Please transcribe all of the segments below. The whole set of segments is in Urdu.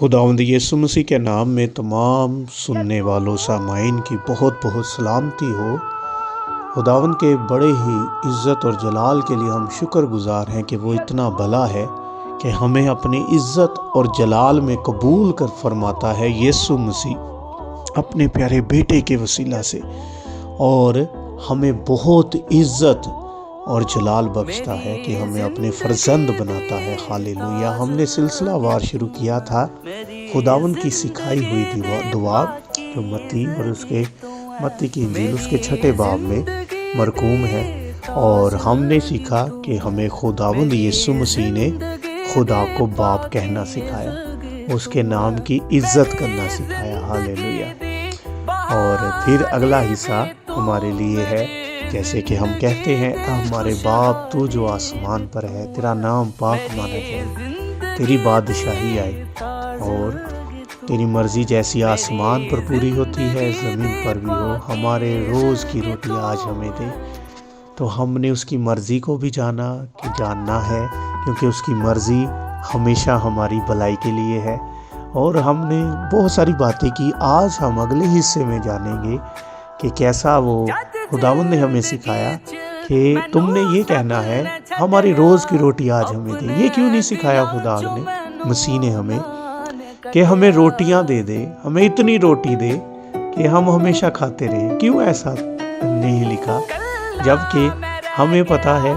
خداوند یسوع مسیح کے نام میں تمام سننے والوں سامعین کی بہت بہت سلامتی ہو۔ خداوند کے بڑے ہی عزت اور جلال کے لیے ہم شکر گزار ہیں کہ وہ اتنا بھلا ہے کہ ہمیں اپنی عزت اور جلال میں قبول کر فرماتا ہے یسوع مسیح اپنے پیارے بیٹے کے وسیلہ سے، اور ہمیں بہت عزت اور جلال بخشتا ہے کہ ہمیں اپنے فرزند بناتا ہے۔ ہاللیلویہ۔ ہم نے سلسلہ وار شروع کیا تھا خداوند کی سکھائی ہوئی دعا جو متی کی انجیل اس کے 6 باب میں مرقوم ہے، اور ہم نے سیکھا کہ ہمیں خداوند یسوع مسیح نے خدا کو باپ کہنا سکھایا، اس کے نام کی عزت کرنا سکھایا۔ ہاللیلویہ۔ اور پھر اگلا حصہ ہمارے لیے ہے، جیسے کہ ہم کہتے ہیں ہمارے باپ تو جو آسمان پر ہے، تیرا نام پاک مانا جائے، تیری بادشاہی آئے، اور تیری مرضی جیسی آسمان پر پوری ہوتی ہے زمین پر بھی ہو۔ ہمارے روز کی روٹی آج ہمیں دے۔ تو ہم نے اس کی مرضی کو بھی جاننا ہے، کیونکہ اس کی مرضی ہمیشہ ہماری بھلائی کے لیے ہے، اور ہم نے بہت ساری باتیں کی۔ آج ہم اگلے حصے میں جانیں گے کہ کیسا وہ خداوند نے ہمیں سکھایا کہ تم نے یہ کہنا ہے ہماری روز کی روٹی آج ہمیں دے۔ یہ کیوں نہیں سکھایا خدا نے، مسیح نے ہمیں، کہ ہمیں روٹیاں دے دے، ہمیں اتنی روٹی دے کہ ہم ہمیشہ کھاتے رہیں؟ کیوں ایسا نہیں لکھا؟ جبکہ ہمیں پتہ ہے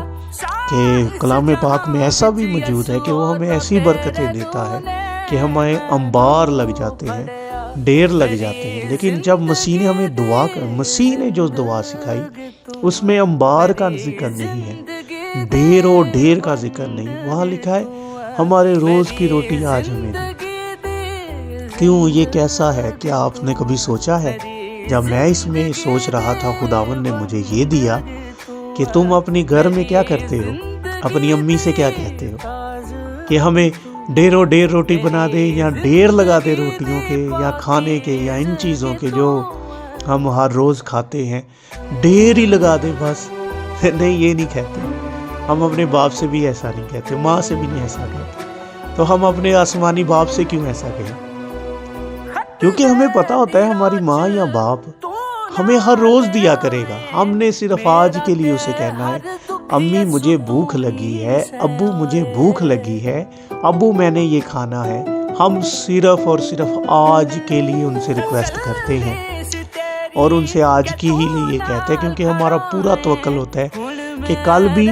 کہ کلام پاک میں ایسا بھی موجود ہے کہ وہ ہمیں ایسی برکتیں دیتا ہے کہ ہمیں انبار لگ جاتے ہیں، ڈیر لگ جاتے ہیں۔ لیکن جب مسیح نے ہمیں مسیح نے جو دعا سکھائی اس میں انبار کا ذکر نہیں ہے، ڈیر کا ذکر نہیں۔ وہاں لکھا ہے ہمارے روز کی روٹی آج ہمیں دے۔ کیوں؟ یہ کیسا ہے؟ کیا آپ نے کبھی سوچا ہے؟ جب میں اس میں سوچ رہا تھا، خداوند نے مجھے یہ دیا کہ تم اپنی گھر میں کیا کرتے ہو، اپنی امی سے کیا کہتے ہو کہ ہمیں ڈیر روٹی بنا دے، یا ڈیر لگا دے روٹیوں کے یا کھانے کے یا ان چیزوں کے جو ہم ہر روز کھاتے ہیں، ڈیر ہی لگا دے بس۔ نہیں، یہ نہیں کہتے ہم، اپنے باپ سے بھی ایسا نہیں کہتے، ماں سے بھی نہیں ایسا کہتے۔ تو ہم اپنے آسمانی باپ سے کیوں ایسا کہیں؟ کیونکہ ہمیں پتہ ہوتا ہے ہماری ماں یا باپ ہمیں ہر روز دیا کرے گا، ہم نے صرف آج کے لیے اسے کہنا ہے امی مجھے بھوک لگی ہے، ابو مجھے بھوک لگی ہے، ابو میں نے یہ کھانا ہے۔ ہم صرف اور صرف آج کے لیے ان سے ریکویسٹ کرتے ہیں، اور ان سے آج کی ہی لیے کہتے ہیں، کیونکہ ہمارا پورا توکل ہوتا ہے کہ کل بھی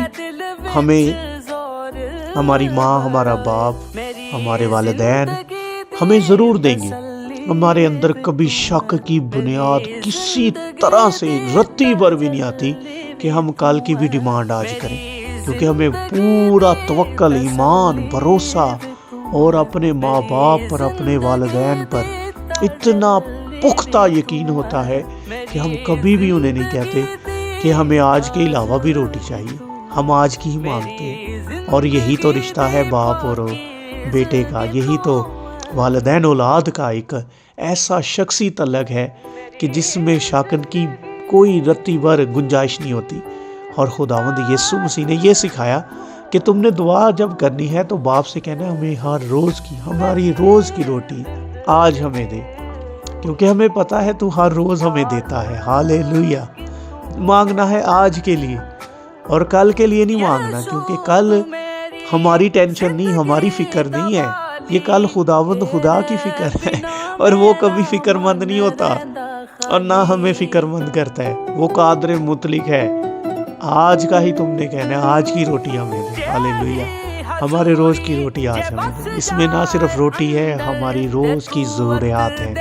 ہمیں ہماری ماں، ہمارا باپ، ہمارے والدین ہمیں ضرور دیں گے۔ ہمارے اندر کبھی شک کی بنیاد کسی طرح سے رتی بھر بھی نہیں آتی کہ ہم کل کی بھی ڈیمانڈ آج کریں، کیونکہ ہمیں پورا توکل، ایمان، بھروسہ اور اپنے ماں باپ پر، اپنے والدین پر اتنا پختہ یقین ہوتا ہے کہ ہم کبھی بھی انہیں نہیں کہتے کہ ہمیں آج کے علاوہ بھی روٹی چاہیے، ہم آج کی ہی مانگتے ہیں۔ اور یہی تو رشتہ ہے باپ اور بیٹے کا، یہی تو والدین اولاد کا ایک ایسا شخصی تعلق ہے کہ جس میں شاکن کی کوئی رتی بھر گنجائش نہیں ہوتی۔ اور خداوند یسوع مسیح نے یہ سکھایا کہ تم نے دعا جب کرنی ہے تو باپ سے کہنا ہے ہمیں ہماری روز کی روٹی آج ہمیں دے، کیونکہ ہمیں پتہ ہے تو ہر روز ہمیں دیتا ہے۔ ہاللیلویہ۔ مانگنا ہے آج کے لیے، اور کل کے لیے نہیں مانگنا، کیونکہ کل ہماری ٹینشن نہیں، ہماری فکر نہیں ہے، یہ کل خداوند خدا کی فکر ہے، اور وہ کبھی فکر مند نہیں ہوتا اور نہ ہمیں فکر مند کرتا ہے۔ وہ قادر مطلق ہے۔ آج کا ہی تم نے کہنا ہے آج کی روٹی ہمیں دے۔ ہاللیلویہ۔ ہمارے روز کی روٹی آج ہمیں دے۔ اس میں نہ صرف روٹی ہے، ہماری روز کی ضروریات ہیں،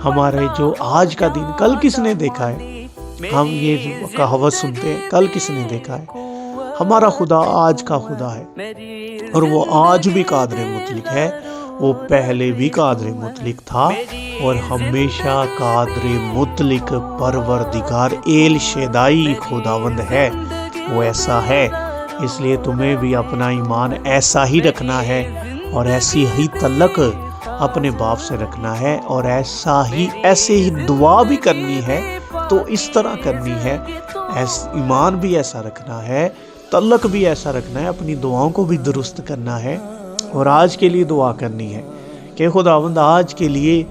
ہمارے جو آج کا دن کل کس نے دیکھا ہے؟ ہم یہ کہاوت سنتے ہیں کل کس نے دیکھا ہے؟ ہمارا خدا آج کا خدا ہے، اور وہ آج بھی قادر مطلق ہے، وہ پہلے بھی قادر مطلق تھا اور ہمیشہ قادر مطلق پروردگار ایل شیدائی خداوند ہے۔ وہ ایسا ہے، اس لیے تمہیں بھی اپنا ایمان ایسا ہی رکھنا ہے، اور ایسی ہی تعلق اپنے باپ سے رکھنا ہے، اور ایسے ہی دعا بھی کرنی ہے تو اس طرح کرنی ہے، ایمان بھی ایسا رکھنا ہے، تعلق بھی ایسا رکھنا ہے، اپنی دعاؤں کو بھی درست کرنا ہے، اور آج کے لیے دعا کرنی ہے کہ خداوند آج کے لیے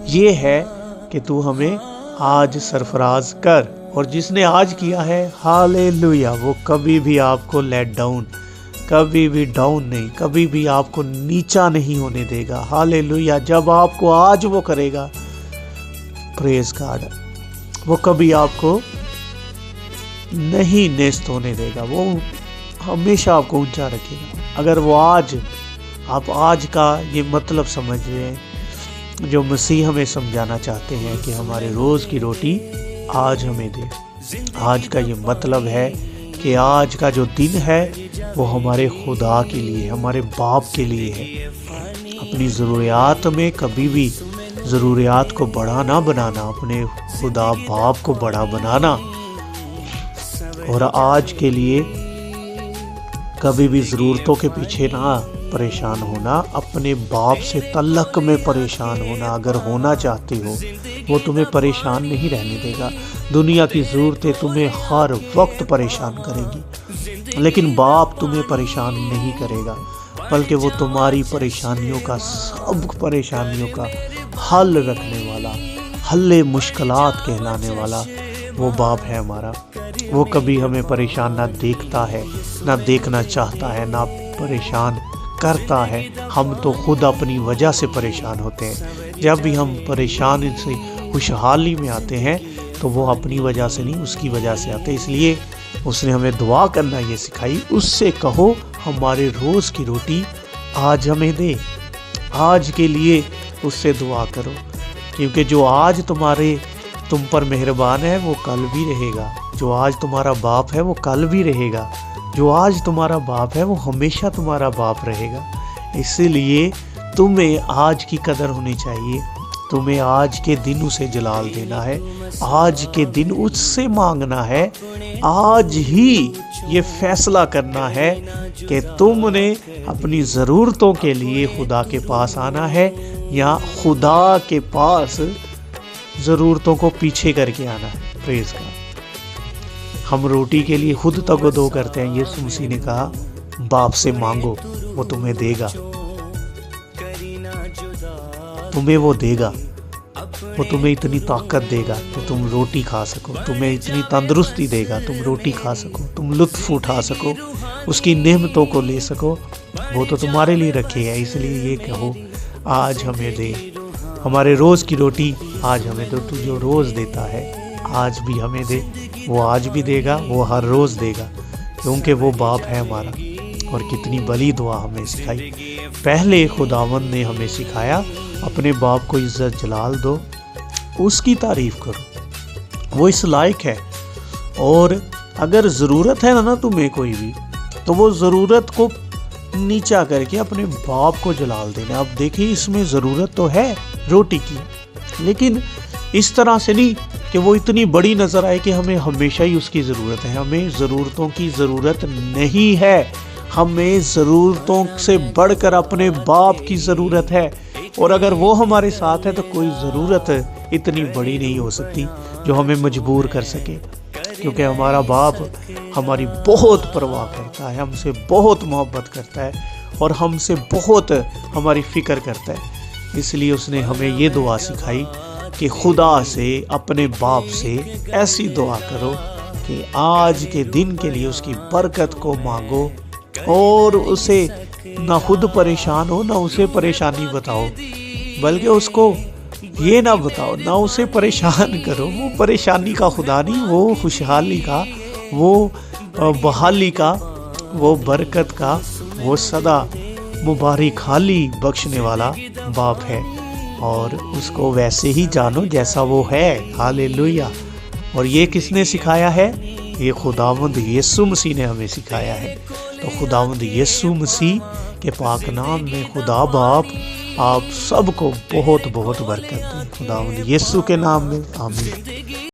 یہ ہے کہ تو ہمیں آج سرفراز کر، اور جس نے آج کیا ہے ہالےلویا، وہ کبھی بھی آپ کو لیٹ ڈاؤن، کبھی بھی ڈاؤن نہیں، کبھی بھی آپ کو نیچا نہیں ہونے دے گا۔ ہالےلویا، جب آپ کو آج وہ کرے گا، پریز گاڈ، وہ کبھی آپ کو نہیں نیست ہونے دے گا، وہ ہمیشہ آپ کو اونچا رکھے گا۔ اگر وہ آج، آپ آج کا یہ مطلب سمجھ رہے ہیں جو مسیح ہمیں سمجھانا چاہتے ہیں کہ ہمارے روز کی روٹی آج ہمیں دے، آج کا یہ مطلب ہے کہ آج کا جو دن ہے وہ ہمارے خدا کے لیے، ہمارے باپ کے لیے ہے۔ اپنی ضروریات میں کبھی بھی ضروریات کو بڑا نہ بنانا، اپنے خدا باپ کو بڑا بنانا، اور آج کے لیے کبھی بھی ضرورتوں کے پیچھے نہ پریشان ہونا، اپنے باپ سے تعلق میں پریشان ہونا۔ اگر ہونا چاہتے ہو، وہ تمہیں پریشان نہیں رہنے دے گا۔ دنیا کی ضرورتیں تمہیں ہر وقت پریشان کریں گی، لیکن باپ تمہیں پریشان نہیں کرے گا، بلکہ وہ تمہاری پریشانیوں کا، سب پریشانیوں کا حل رکھنے والا، حل مشکلات کہلانے والا وہ باپ ہے ہمارا۔ وہ کبھی ہمیں پریشان نہ دیکھتا ہے، نہ دیکھنا چاہتا ہے، نہ پریشان کرتا ہے۔ ہم تو خود اپنی وجہ سے پریشان ہوتے ہیں۔ جب بھی ہم پریشان سے خوشحالی میں آتے ہیں تو وہ اپنی وجہ سے نہیں، اس کی وجہ سے آتے ہیں۔ اس لیے اس نے ہمیں دعا کرنا یہ سکھائی، اس سے کہو ہمارے روز کی روٹی آج ہمیں دے۔ آج کے لیے اس سے دعا کرو، کیونکہ جو آج تم پر مہربان ہے وہ کل بھی رہے گا۔ جو آج تمہارا باپ ہے وہ کل بھی رہے گا۔ جو آج تمہارا باپ ہے وہ ہمیشہ تمہارا باپ رہے گا۔ اسی لیے تمہیں آج کی قدر ہونی چاہیے، تمہیں آج کے دن اسے جلال دینا ہے، آج کے دن اس سے مانگنا ہے، آج ہی یہ فیصلہ کرنا ہے کہ تم نے اپنی ضرورتوں کے لیے خدا کے پاس آنا ہے یا خدا کے پاس ضرورتوں کو پیچھے کر کے آنا ہے۔ پریز گاڈ۔ ہم روٹی کے لیے خود تگودو کرتے ہیں، یسوع مسیح نے کہا باپ سے مانگو وہ تمہیں دے گا، تمہیں وہ دے گا، وہ تمہیں اتنی طاقت دے گا کہ تم روٹی کھا سکو، تمہیں اتنی تندرستی دے گا تم روٹی کھا سکو، تم لطف اٹھا سکو، اس کی نعمتوں کو لے سکو۔ وہ تو تمہارے لیے رکھے ہے، اس لیے یہ کہو آج ہمیں دے، ہمارے روز کی روٹی آج ہمیں دے۔ تو جو روز دیتا ہے آج بھی ہمیں دے، وہ آج بھی دے گا، وہ ہر روز دے گا، کیونکہ وہ باپ ہے ہمارا۔ اور کتنی بڑی دعا ہمیں سکھائی۔ پہلے خداوند نے ہمیں سکھایا اپنے باپ کو عزت جلال دو، اس کی تعریف کرو، وہ اس لائق ہے۔ اور اگر ضرورت ہے نا تمہیں کوئی بھی، تو وہ ضرورت کو نیچا کر کے اپنے باپ کو جلال دینا۔ اب دیکھیں اس میں ضرورت تو ہے روٹی کی، لیکن اس طرح سے نہیں کہ وہ اتنی بڑی نظر آئے کہ ہمیں ہمیشہ ہی اس کی ضرورت ہے۔ ہمیں ضرورتوں کی ضرورت نہیں ہے، ہمیں ضرورتوں سے بڑھ کر اپنے باپ کی ضرورت ہے۔ اور اگر وہ ہمارے ساتھ ہے تو کوئی ضرورت اتنی بڑی نہیں ہو سکتی جو ہمیں مجبور کر سکے، کیونکہ ہمارا باپ ہماری بہت پرواہ کرتا ہے، ہم سے بہت محبت کرتا ہے، اور ہم سے بہت ہماری فکر کرتا ہے۔ اس لیے اس نے ہمیں یہ دعا سکھائی کہ خدا سے، اپنے باپ سے ایسی دعا کرو کہ آج کے دن کے لیے اس کی برکت کو مانگو، اور اسے نہ خود پریشان ہو، نہ اسے پریشانی بتاؤ، بلکہ اس کو یہ نہ بتاؤ، نہ اسے پریشان کرو۔ وہ پریشانی کا خدا نہیں، وہ خوشحالی کا، وہ بحالی کا، وہ برکت کا، وہ سدا مبارک حالی بخشنے والا باپ ہے، اور اس کو ویسے ہی جانو جیسا وہ ہے۔ ہالےلویا۔ اور یہ کس نے سکھایا ہے؟ یہ خداوند یسوع مسیح نے ہمیں سکھایا ہے۔ تو خداوند یسوع مسیح کے پاک نام میں خدا باپ آپ سب کو بہت بہت برکت دے۔ خداوند یسوع کے نام میں آمین۔